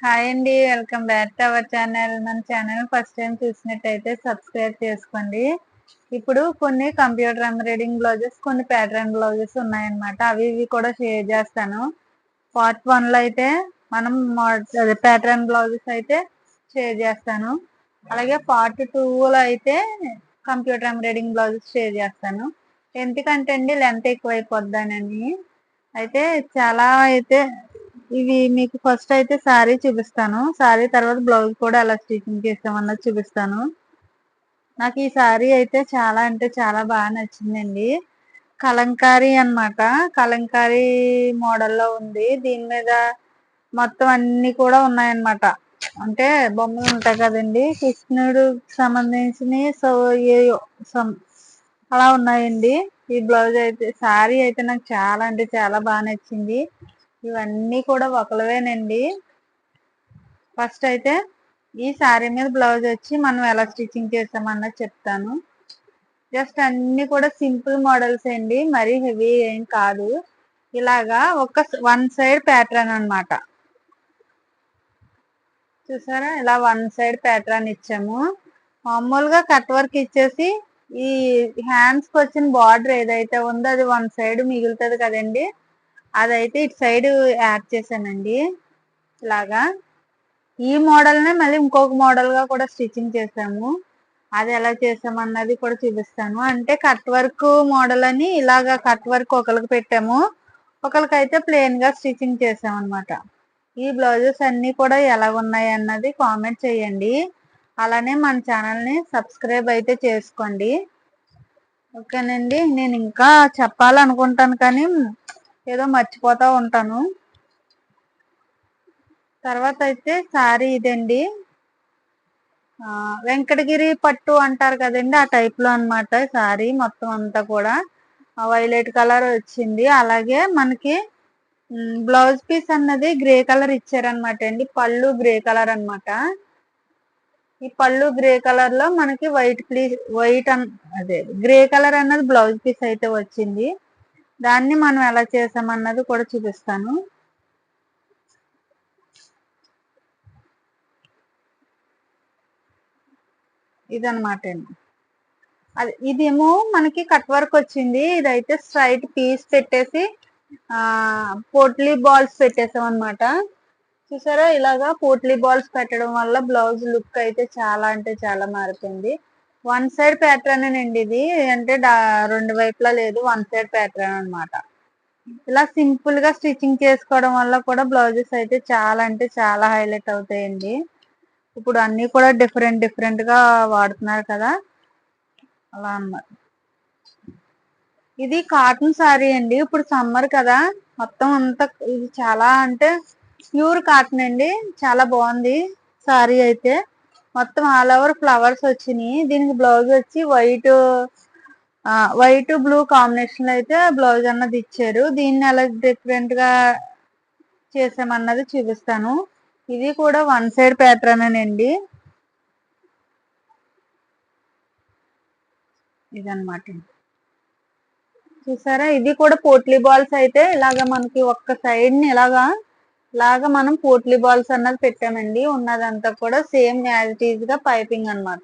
Hi అండి. Welcome back to our channel. మన channel first time చూసినట్టయితే సబ్స్క్రైబ్ చేసుకోండి. ఇప్పుడు కొన్ని కంప్యూటర్ ఎంబ్రాయిడింగ్ బ్లౌజెస్, కొన్ని ప్యాటర్న్ బ్లౌజెస్ ఉన్నాయన్నమాట. అవి ఇవి కూడా షేర్ చేస్తాను. పార్ట్ 1లో అయితే మనం ప్యాటర్న్ బ్లౌజెస్ అయితే షేర్ చేస్తాను. అలాగే పార్ట్ 2లో అయితే కంప్యూటర్ ఎంబ్రాయిడింగ్ బ్లౌజెస్ షేర్ చేస్తాను. ఎందుకంటే అండి లెంత్ ఎక్కువైపోద్దానని. అయితే చాలా అయితే ఇవి మీకు ఫస్ట్ అయితే శారీ చూపిస్తాను. శారీ తర్వాత బ్లౌజ్ కూడా ఎలా స్టిచ్చింగ్ చేస్తామన్నది చూపిస్తాను. నాకు ఈ శారీ అయితే చాలా అంటే చాలా బాగా నచ్చిందండి. కలంకారీ అన్నమాట. కలంకారీ మోడల్లో ఉంది. దీని మీద మొత్తం అన్ని కూడా ఉన్నాయన్నమాట. అంటే బొమ్మలు ఉంటాయి కదండి, కృష్ణుడికి సంబంధించినవి. సో ఏయో అలా ఉన్నాయండి. ఈ బ్లౌజ్ అయితే శారీ అయితే నాకు చాలా అంటే చాలా బాగా నచ్చింది. ఇవన్నీ కూడా ఒకలవేనండి. ఫస్ట్ అయితే ఈ శారీ మీద బ్లౌజ్ వచ్చి మనం ఎలా స్టిచ్చింగ్ చేస్తామన్నది చెప్తాను. జస్ట్ అన్ని కూడా సింపుల్ మోడల్స్ అండి, మరీ హెవీ ఏం కాదు. ఇలాగా వన్ సైడ్ ప్యాటర్న్ అన్నమాట. చూసారా, ఇలా వన్ సైడ్ ప్యాటర్న్ ఇచ్చాము. మామూలుగా కట్ వర్క్ ఇచ్చేసి ఈ హ్యాండ్స్ కి వచ్చిన బార్డర్ ఏదైతే ఉందో అది వన్ సైడ్ మిగులుతుంది కదండి, అదైతే ఇటు సైడ్ యాడ్ చేశానండి. ఇలాగా ఈ మోడల్ నే మళ్ళీ ఇంకొక మోడల్ గా కూడా స్టిచ్చింగ్ చేసాము. అది ఎలా చేసామన్నది కూడా చూపిస్తాను. అంటే కట్ వర్క్ మోడల్ అని ఇలాగా కట్ వర్క్ ఒకరికి పెట్టాము, ఒకరికైతే ప్లెయిన్ గా స్టిచ్చింగ్ చేసామన్నమాట. ఈ బ్లౌజెస్ అన్ని కూడా ఎలా ఉన్నాయి అన్నది కామెంట్ చేయండి. అలానే మన ఛానల్ని సబ్స్క్రైబ్ అయితే చేసుకోండి. ఓకేనండి. నేను ఇంకా చెప్పాలనుకుంటాను కానీ ఏదో మర్చిపోతూ ఉంటాను. తర్వాత అయితే శారీ ఇదండి. వెంకటగిరి పట్టు అంటారు కదండి, ఆ టైప్లో అన్నమాట. శారీ మొత్తం అంతా కూడా వైలెట్ కలర్ వచ్చింది. అలాగే మనకి బ్లౌజ్ పీస్ అన్నది గ్రే కలర్ ఇచ్చారనమాట అండి. పళ్ళు గ్రే కలర్ అన్నమాట. ఈ పళ్ళు గ్రే కలర్ లో మనకి అదే గ్రే కలర్ అన్నది బ్లౌజ్ పీస్ అయితే వచ్చింది. దాన్ని మనం ఎలా చేసామన్నది కూడా చూపిస్తాను. ఇదన్నమాట అండి. ఇదేమో మనకి కట్ వర్క్ వచ్చింది. ఇదైతే స్ట్రైట్ పీస్ పెట్టేసి పోట్లీ బాల్స్ పెట్టేసాం అనమాట. చూసారా, ఇలాగా పోట్లీ బాల్స్ పెట్టడం వల్ల బ్లౌజ్ లుక్ అయితే చాలా అంటే చాలా మారిపోయింది. వన్ సైడ్ ప్యాటర్న్ అండి ఇది. అంటే రెండు వైపులా లేదు, వన్ సైడ్ ప్యాటర్న్ అనమాట. ఇలా సింపుల్ గా స్టిచ్చింగ్ చేసుకోవడం వల్ల కూడా బ్లౌజెస్ అయితే చాలా అంటే చాలా హైలైట్ అవుతాయండి. ఇప్పుడు అన్ని కూడా డిఫరెంట్ డిఫరెంట్ గా వాడుతున్నారు కదా, అలా అన్నమాట. ఇది కాటన్ శారీ అండి. ఇప్పుడు సమ్మర్ కదా, మొత్తం అంతా ఇది చాలా అంటే ప్యూర్ కాటన్ అండి. చాలా బాగుంది శారీ అయితే. మొత్తం ఆల్ ఓవర్ ఫ్లవర్స్ వచ్చినాయి. దీనికి బ్లౌజ్ వచ్చి వైట్ బ్లూ కాంబినేషన్ లో అయితే బ్లౌజ్ అన్నది ఇచ్చారు. దీన్ని ఎలా డిఫరెంట్ గా చేసామన్నది చూపిస్తాను. ఇది కూడా వన్ సైడ్ ప్యాటర్న్ అండి. ఇదన్నమాట. చూసారా, ఇది కూడా పోట్లీ బాల్స్ అయితే ఇలాగా మనకి ఒక్క సైడ్ ని ఇలాగా మనం పోట్లీ బాల్స్ అన్నది పెట్టామండి. ఉన్నదంతా కూడా సేమ్ యాజ్ ఇట్ ఈజ్ గా పైపింగ్ అన్నమాట.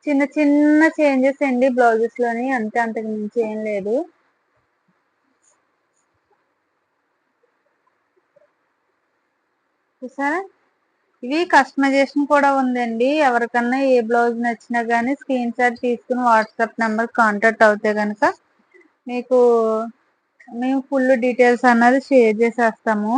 చిన్న చిన్న చేంజెస్ అండి బ్లౌజెస్ లోని, అంతే, అంతకు మించి ఏం లేదు. చూసారా, ఇవి కస్టమైజేషన్ కూడా ఉందండి. ఎవరికన్నా ఏ బ్లౌజ్ నచ్చినా కానీ స్క్రీన్ షాట్ తీసుకుని వాట్సాప్ నెంబర్ కాంటాక్ట్ అవుతే కనుక మీకు మేము ఫుల్ డీటెయిల్స్ అన్నది షేర్ చేసేస్తాము.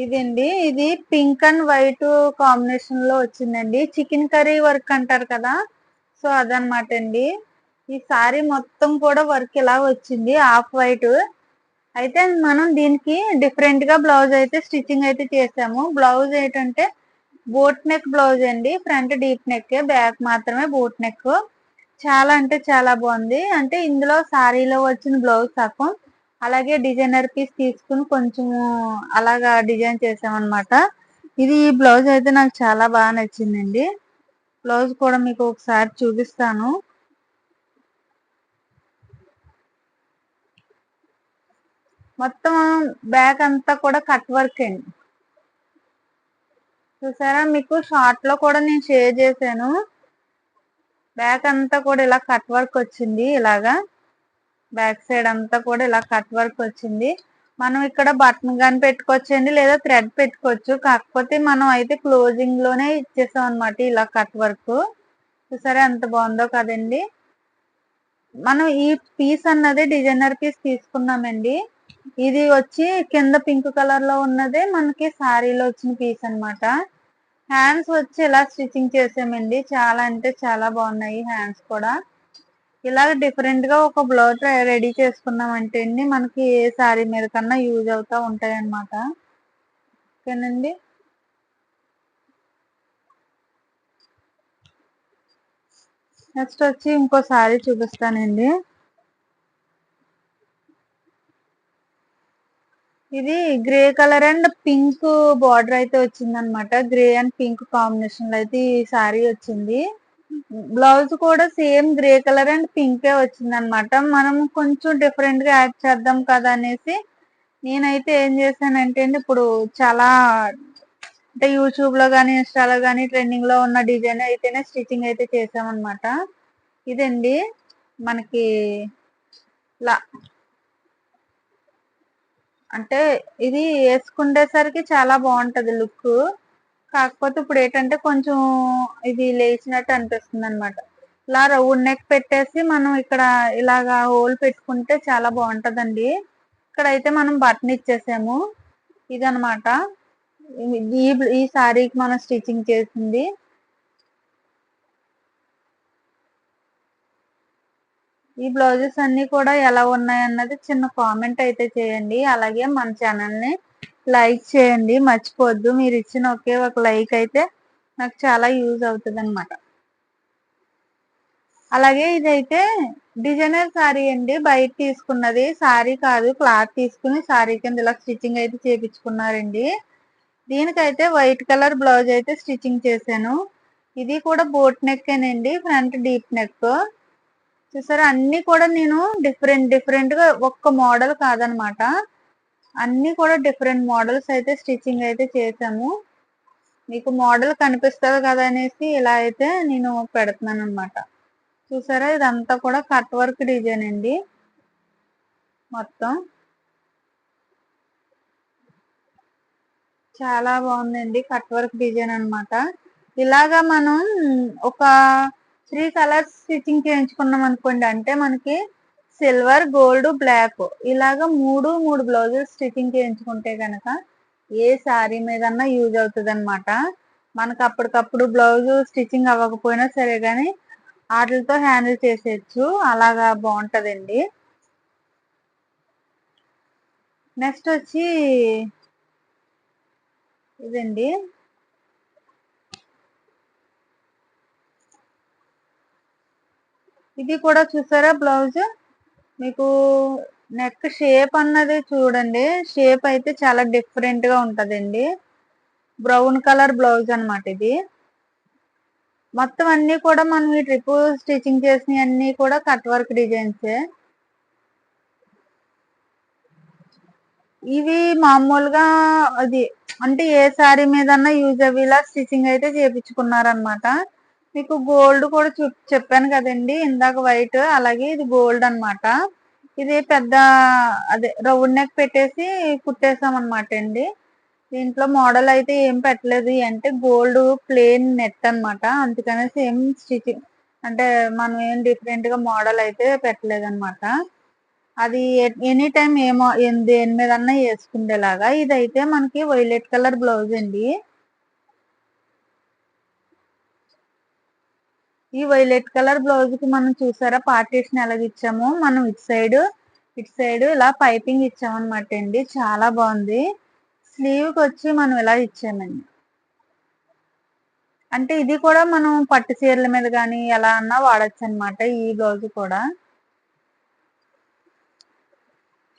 ఇదండి, ఇది పింక్ అండ్ వైట్ కాంబినేషన్ లో వచ్చిందండి. చికెన్ కర్రీ వర్క్ అంటారు కదా, సో అదనమాట అండి. ఈ సారీ మొత్తం కూడా వర్క్ ఇలా వచ్చింది, ఆఫ్ వైట్. అయితే మనం దీనికి డిఫరెంట్ గా బ్లౌజ్ అయితే స్టిచ్చింగ్ అయితే చేసాము. బ్లౌజ్ ఏంటంటే బోట్ నెక్ బ్లౌజ్ అండి. ఫ్రంట్ డీప్ నెక్, బ్యాక్ మాత్రమే బోట్ నెక్. చాలా అంటే చాలా బాగుంది. అంటే ఇందులో సారీలో వచ్చిన బ్లౌజ్ సగం, అలాగే డిజైనర్ పీస్ తీసుకుని కొంచెం అలాగా డిజైన్ చేసామన్నమాట. ఇది ఈ బ్లౌజ్ అయితే నాకు చాలా బాగా నచ్చిందండి. బ్లౌజ్ కూడా మీకు ఒకసారి చూపిస్తాను. మొత్తం బ్యాక్ అంతా కూడా కట్ వర్క్ అండి. చూసారా, మీకు షార్ట్ లో కూడా నేను షేర్ చేశాను. బ్యాక్ అంతా కూడా ఇలా కట్ వర్క్ వచ్చింది. ఇలాగా బ్యాక్ సైడ్ అంతా కూడా ఇలా కట్ వర్క్ వచ్చింది. మనం ఇక్కడ బటన్ గాని పెట్టుకోవచ్చండి, లేదా థ్రెడ్ పెట్టుకోవచ్చు. కాకపోతే మనం అయితే క్లోజింగ్ లోనే ఇచ్చేసాం అనమాట ఇలా కట్ వర్క్. చూసారా ఎంత బాగుందో కదండి. మనం ఈ పీస్ అన్నది డిజైనర్ పీస్ తీసుకున్నామండి. ఇది వచ్చి కింద పింక్ కలర్ లో ఉన్నదే మనకి శారీలో వచ్చిన పీస్ అన్నమాట. హ్యాండ్స్ వచ్చి ఇలా స్టిచ్చింగ్ చేసామండి. చాలా అంటే చాలా బాగున్నాయి హ్యాండ్స్ కూడా. ఇలాగ డిఫరెంట్ గా ఒక బ్లౌజ్ రెడీ చేసుకున్నామంటే అండి మనకి ఏ శారీ మీద కన్నా యూజ్ అవుతా ఉంటాయి అన్నమాట. ఓకేనండి. నెక్స్ట్ వచ్చి ఇంకో శారీ చూపిస్తానండి. ఇది grey colour and pink border అయితే వచ్చింది అనమాట. గ్రే అండ్ పింక్ కాంబినేషన్ లో అయితే ఈ శారీ వచ్చింది. బ్లౌజ్ కూడా సేమ్ గ్రే కలర్ అండ్ పింకే వచ్చింది అనమాట. మనం కొంచెం డిఫరెంట్ గా యాడ్ చేద్దాం కదా అనేసి నేనైతే ఏం చేశానంటే అండి, ఇప్పుడు చాలా అంటే యూట్యూబ్ లో గానీ ఇన్స్టాలో గానీ ట్రెండింగ్ లో ఉన్న డిజైన్ అయితేనే స్టిచ్చింగ్ అయితే చేసామన్నమాట. ఇదండి మనకి లా అంటే ఇది వేసుకునేసరికి చాలా బాగుంటది లుక్. కాకపోతే ఇప్పుడు ఏంటంటే కొంచెం ఇది లేచినట్టు అనిపిస్తుంది అనమాట. ఇలా రౌండ్ నెక్ పెట్టేసి మనం ఇక్కడ ఇలాగా హోల్ పెట్టుకుంటే చాలా బాగుంటదండి. ఇక్కడైతే మనం బటన్ ఇచ్చేసాము. ఇదనమాట ఈ ఈ శారీకి మనం స్టిచ్చింగ్ చేసింది. ఈ బ్లౌజెస్ అన్ని కూడా ఎలా ఉన్నాయన్నది చిన్న కామెంట్ అయితే చేయండి. అలాగే మన ఛానల్ ని లైక్ చేయండి మర్చిపోవద్దు. మీరు ఇచ్చిన ఒకే ఒక లైక్ అయితే నాకు చాలా యూజ్ అవుతుంది అనమాట. అలాగే ఇదైతే డిజైనర్ శారీ అండి. బయట తీసుకున్నది శారీ కాదు, క్లాత్ తీసుకుని శారీ కింద ఇలా స్టిచ్చింగ్ అయితే చేపించుకున్నారండి. దీనికైతే వైట్ కలర్ బ్లౌజ్ అయితే స్టిచ్చింగ్ చేశాను. ఇది కూడా బోట్ నెక్ ఏనండి, ఫ్రంట్ డీప్ నెక్. చూసారా అన్ని కూడా నేను డిఫరెంట్ గా ఒక్క మోడల్ కాదనమాట. అన్ని కూడా డిఫరెంట్ మోడల్స్ అయితే స్టిచ్చింగ్ అయితే చేసాము. మీకు మోడల్ కనిపిస్తుంది కదా అనేసి ఇలా అయితే నేను పెడుతున్నాను అనమాట. చూసారా ఇదంతా కూడా కట్ వర్క్ డిజైన్ అండి. మొత్తం చాలా బాగుందండి కట్ వర్క్ డిజైన్ అనమాట. ఇలాగా మనం ఒక 3 కలర్స్ స్టిచ్చింగ్ చేయించుకున్నాం అనుకోండి, అంటే మనకి సిల్వర్, గోల్డ్, బ్లాక్ ఇలాగా మూడు బ్లౌజెస్ స్టిచ్చింగ్ చేయించుకుంటే కనుక ఏ శారీ మీదన్నా యూజ్ అవుతుంది అనమాట. మనకు అప్పటికప్పుడు బ్లౌజ్ స్టిచ్చింగ్ అవ్వకపోయినా సరే కానీ వాటితో హ్యాండిల్ చేసేయచ్చు. అలాగా బాగుంటదండి. నెక్స్ట్ వచ్చి ఇదండి. ఇది కూడా చూసారా బ్లౌజ్ మీకు నెక్ షేప్ అన్నది చూడండి. షేప్ అయితే చాలా డిఫరెంట్ గా ఉంటదండి. బ్రౌన్ కలర్ బ్లౌజ్ అనమాట ఇది. మొత్తం అన్ని కూడా మనం ఈ ట్రిప్ స్టిచ్చింగ్ చేసిన అన్ని కూడా కట్ వర్క్ డిజైన్స్. ఇవి మామూలుగా అది అంటే ఏ శారీ మీదన్నా యూజ్ అయ్యేలా స్టిచ్చింగ్ అయితే చేపించుకున్నారనమాట. మీకు గోల్డ్ కూడా చెప్పాను కదండి ఇందాక వైట్, అలాగే ఇది గోల్డ్ అనమాట. ఇది పెద్ద అదే రౌండ్ నెక్ పెట్టేసి కుట్టేసాం అనమాట అండి. దీంట్లో మోడల్ అయితే ఏం పెట్టలేదు. అంటే గోల్డ్ ప్లేన్ నెట్ అనమాట. అందుకనేసి ఏం స్టిచ్చింగ్ అంటే మనం ఏం డిఫరెంట్ గా మోడల్ అయితే పెట్టలేదు అనమాట. అది ఎనీ టైం ఏమో దేని మీదన్నా వేసుకునేలాగా. ఇదైతే మనకి వైలెట్ కలర్ బ్లౌజ్ అండి. ఈ వైలెట్ కలర్ బ్లౌజ్ కి మనం చూసారా పార్టీషన్ ఎలాగ ఇచ్చామో, మనం ఇటు సైడ్ ఇలా పైపింగ్ ఇచ్చామన్నమాట అండి. చాలా బాగుంది. స్లీవ్ కి వచ్చి మనం ఇలా ఇచ్చామండి. అంటే ఇది కూడా మనం పట్టు చీరల మీద కానీ ఎలా అన్నా వాడచ్చు అనమాట ఈ బ్లౌజ్ కూడా.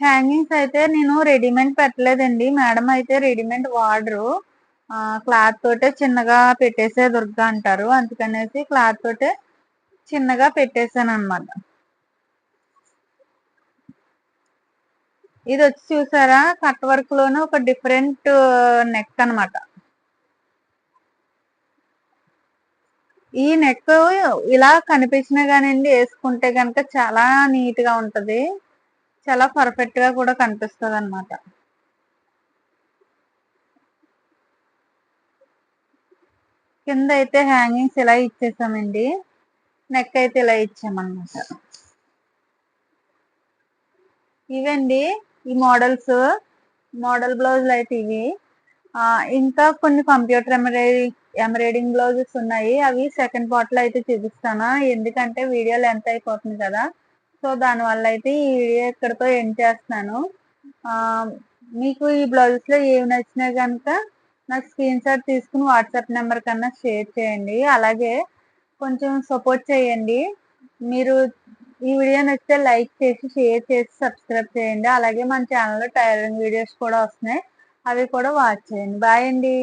హ్యాంగింగ్స్ అయితే నేను రెడీమేడ్ పెట్టలేదండి. మేడం అయితే రెడీమేడ్ వాడరు. క్లాత్ తోటే చిన్నగా పెట్టేసే దుర్గా అంటారు. అందుకనేసి క్లాత్ తోటే చిన్నగా పెట్టేసాను అనమాట. ఇది వచ్చి చూసారా, కట్ వర్క్ లోనే ఒక డిఫరెంట్ నెక్ అన్నమాట. ఈ నెక్ ఇలా కనిపించినా గానండి వేసుకుంటే గనక చాలా నీట్ గా ఉంటది. చాలా పర్ఫెక్ట్ గా కూడా కనిపిస్తది అనమాట. కింద అయితే హ్యాంగింగ్స్ ఇలా ఇచ్చేసామండి. నెక్ అయితే ఇలా ఇచ్చామన్నమాట. ఇవండి ఈ మోడల్ బ్లౌజులు అయితే ఇవి. ఇంకా కొన్ని కంప్యూటర్ ఎంబ్రాయిడింగ్ బ్లౌజెస్ ఉన్నాయి. అవి సెకండ్ పార్ట్ లో అయితే చూపిస్తాను. ఎందుకంటే వీడియో లెంత్ అయిపోతుంది కదా. సో దానివల్ల అయితే ఈ వీడియో ఇక్కడితో ఎండ్ చేస్తున్నాను. ఆ మీకు ఈ బ్లౌజెస్ లో ఏమి నచ్చినా కనుక నాకు స్క్రీన్ షాట్ తీసుకుని వాట్సాప్ నెంబర్ కన్నా షేర్ చేయండి. అలాగే కొంచెం సపోర్ట్ చేయండి. మీరు ఈ వీడియో నచ్చితే లైక్ చేసి, షేర్ చేసి, సబ్స్క్రైబ్ చేయండి. అలాగే మన ఛానల్లో టైలరింగ్ వీడియోస్ కూడా వస్తున్నాయి. అవి కూడా వాచ్ చేయండి. బాయ్ అండి.